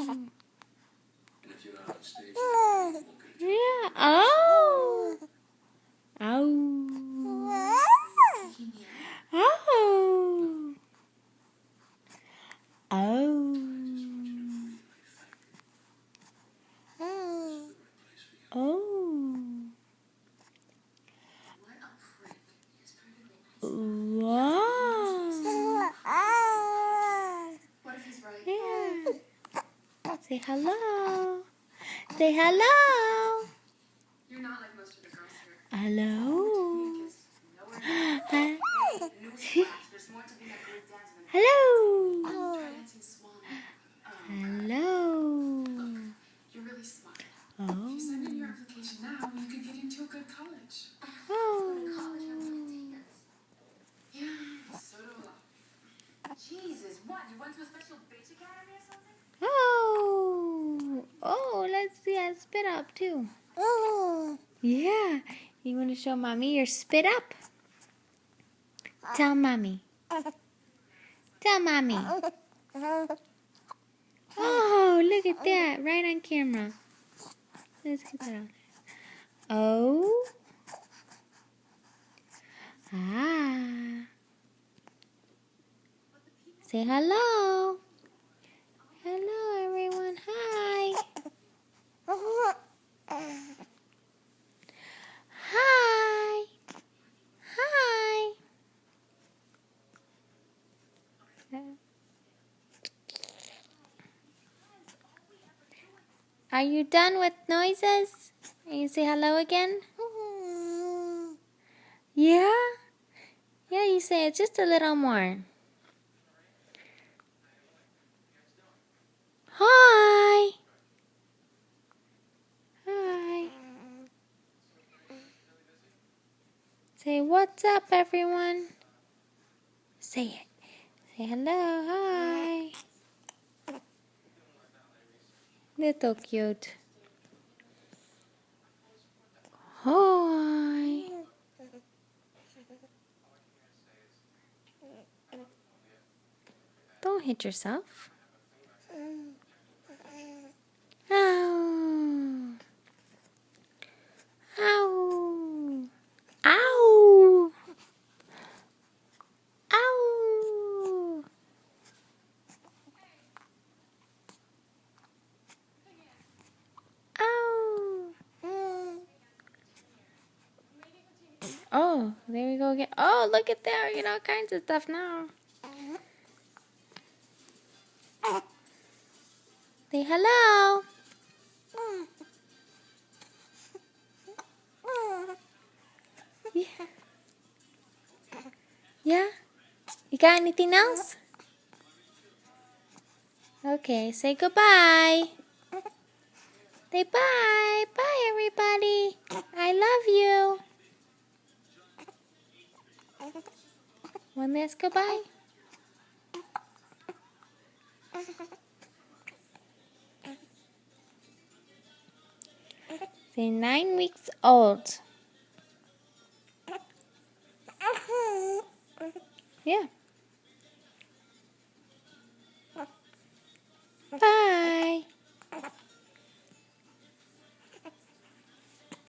Yeah. Oh. Oh. Oh. Oh. Oh. Wow. Yeah. Say hello. Say hello. You're not like most of the girls here. Hello. There's more to being a good dancer than Hello. try dancing swan. Hello. You're really smart. Oh. If you send in your application now, you could get into a good college. Oh. Yeah, so do I. Jesus, what? You went to a special beach academy or something? Oh. Oh, let's see. I spit up too. Yeah. You want to show mommy your spit up? Tell mommy. Tell mommy. Oh, look at that. Right on camera. Let's get that on. Oh. Ah. Say hello. Hello, everyone. Hi. Hi. Hi. Are you done with noises? Can you say hello again? Yeah? Yeah, you say it just a little more. Hi. Hi. Say what's up, everyone. Say it. Say hello. Hi. Little cute. Hi. Don't hit yourself. Ow. Ow. Ow. Ow. Ow. Oh, there we go again. Oh, look at that. We get all kinds of stuff now. Say hello. Yeah. Yeah? You got anything else? Okay, say goodbye. Say bye. Bye, everybody. I love you. One last goodbye. Say 9 weeks old. Yeah.